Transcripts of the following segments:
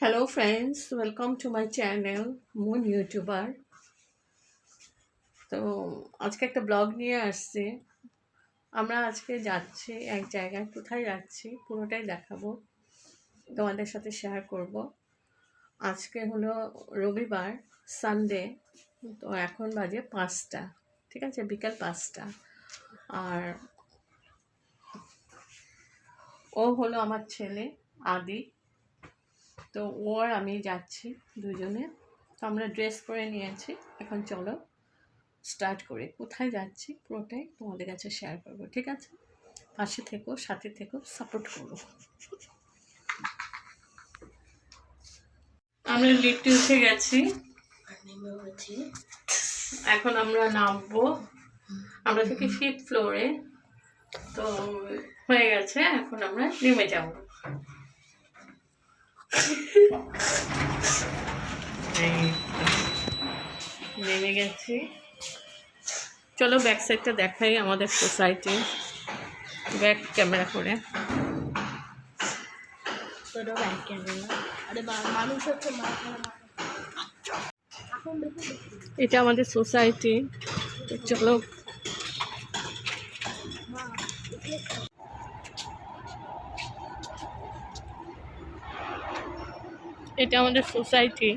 Hello friends, welcome to my channel moon YouTuber. তো আজকে একটা ব্লগ নিয়ে আসছি। আমরা আজকে যাচ্ছি এক জায়গায়, কোথায় যাচ্ছি পুরোটাই দেখাবো, তোমাদের সাথে শেয়ার করব। আজকে হলো রবিবার, সানডে। তো এখন বাজে 5টা, ঠিক আছে, বিকাল 5টা। আর ও হলো আমার ছেলে আদি। তো ও আর আমি যাচ্ছি দুজনে। তো আমরা ড্রেস পরে নিয়েছি, এখন চলো স্টার্ট করি। কোথায় যাচ্ছি পুরোটাই তোমাদের কাছে শেয়ার করবো, ঠিক আছে? পাশে থেকো, সাথে থেকো, সাপোর্ট করো। আমরা লিফটে উঠে গেছি, এখন আমরা নামবো। আমরা থেকে 5th ফ্লোরে। তো হয়ে গেছে, এখন আমরা নেমে যাব। নেমে গেছি। চলো ব্যাক সাইডটা দেখাই আমাদের সোসাইটি, ব্যাক ক্যামেরা করে। এটা আমাদের সোসাইটি। চলো এটা আমাদের সোসাইটি,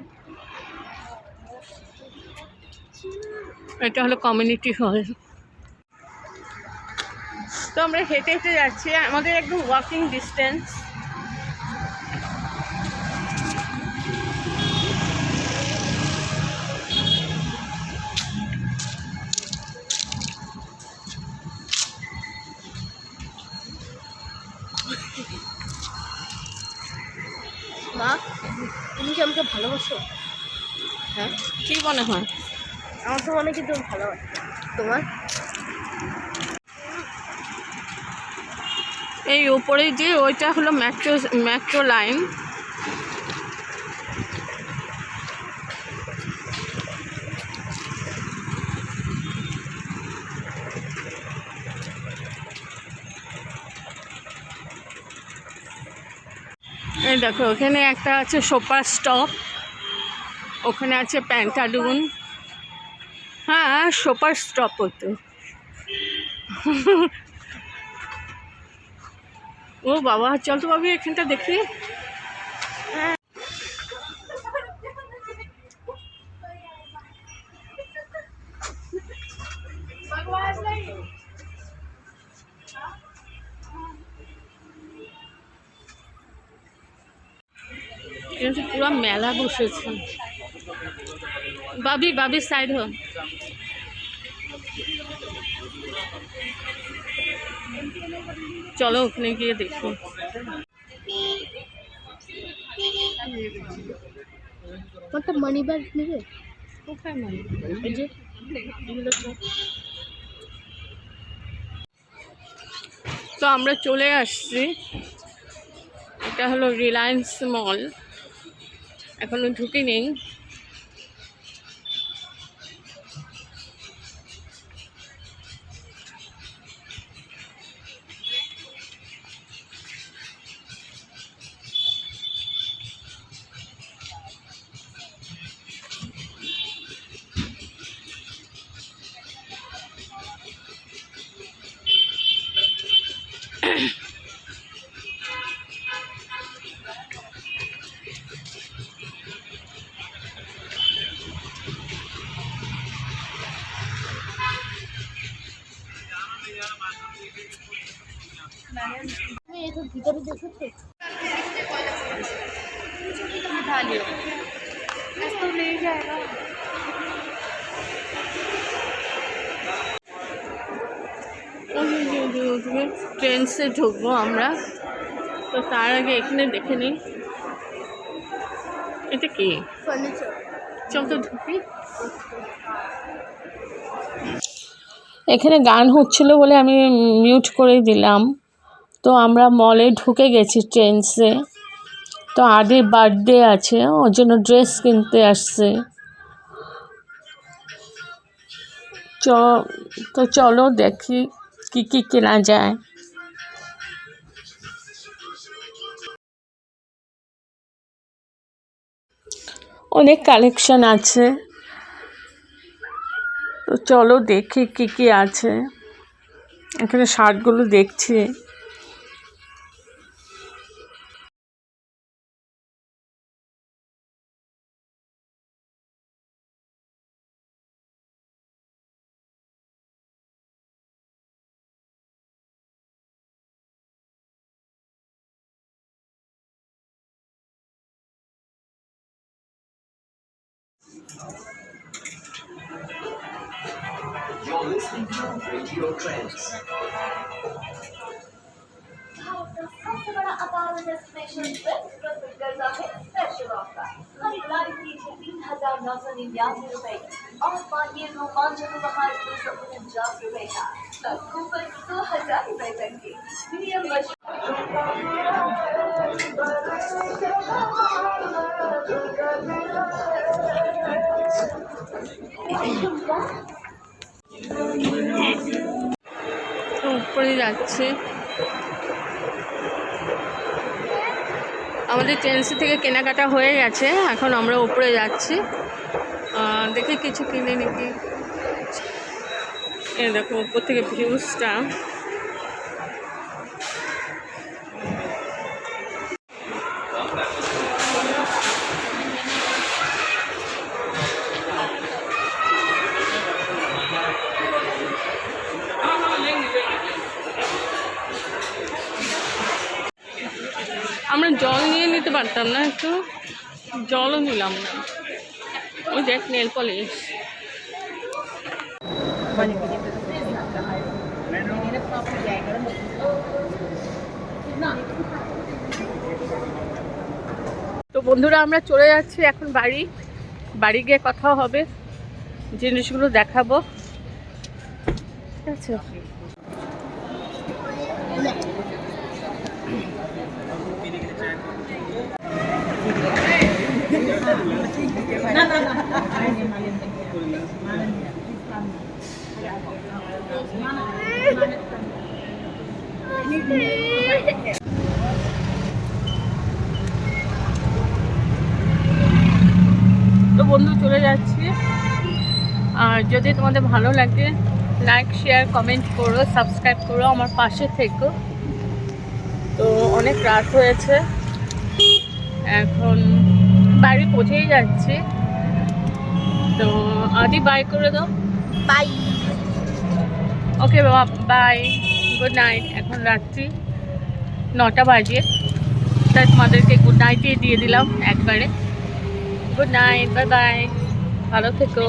এটা হলো কমিউনিটি হল। তো আমরা হেঁটে হেঁটে যাচ্ছি, আমাদের একদম ওয়াকিং ডিস্টেন্স। মা, তুমি কি আমাকে ভালোবাসো? হ্যাঁ, কি মনে হয়? আমার তো মনে হয় কিন্তু ভালোবাসো। তোমার এই উপরে যে ওইটা হলো মেট্রো লাইন। এই দেখো, ওখানে একটা আছে সুপার স্টপ, ওখানে আছে প্যান্টালুন। হ্যাঁ, সুপার স্টপ হতো। ও বাবা, চল তো ভাবি এখানটা দেখি। কিন্তু পুরো মেলা বসেছে। বাবি বাবি সাইড হ। চলো ওখানে গিয়ে দেখি। একটা মানি ব্যাগ নেবে? কোথায় মানে? এই যে তো আমরা চলে আসছি, এটা হলো রিলায়েন্স মল। এখনো ঢুকি নেই। তুমি এটা ভিতরে দেখেছো? तो ले जाएगा। ট্রেন সে ঢুকবো আমরা, তো তার আগে এখানে দেখে নিই এটা কি। ফার্নিচার। চল তো ঢুকি। এখানে গান হচ্ছিল বলে আমি মিউট করে দিলাম। তো আমরা মলে ঢুকে গেছি ট্রেন্ডসে। তো আদির বার্থডে আছে, ওর জন্য ড্রেস কিনতে আসছে। তো চলো দেখি কি কি কেনা যায়। অনেক কালেকশন আছে, তো চলো দেখি কি কি আছে। এখানে শার্টগুলো দেখছি। You're listening to Radio Trends. सबसे बड़ा अपार डेस्टिनेशन ट्रिप प्रस्तुत करता है स्पेशल ऑफर। खरीदारी कीजिए 3,999 की और पाइए रोमांचक उपहार 249 का, प्लस कूपन 2,000 तक के। नियम তো উপরে যাচ্ছে। আমাদের টেন্সি থেকে কেনাকাটা হয়ে গেছে, এখন আমরা উপরে যাচ্ছি। দেখি কিছু কিনে নাকি। এ দেখো উপর থেকে ভিউজটা। আমরা জল নিয়ে নিতে পারতাম না, একটু জলও নিলাম না। ওই দেখ নেল পলিশ। তো বন্ধুরা আমরা চলে যাচ্ছি এখন বাড়ি গিয়ে কথা হবে, জিনিসগুলো দেখাবো, ঠিক আছে। তো বন্ধু চলে যাচ্ছি। আর যদি তোমাদের ভালো লাগে লাইক শেয়ার কমেন্ট করো, সাবস্ক্রাইব করো, আমার পাশে থেকো। তো অনেক রাত হয়েছে, এখন বাড়ি পৌঁছেই যাচ্ছি। তো আদি বাই করে দাও। বাই। ওকে বাবা, বাই, গুড নাইট। এখন রাত্রি 9টা বাজে, তাই তোমাদেরকে গুড নাইটই দিয়ে দিলাম একবারে। গুড নাইট, বাই বাই, ভালো থেকো।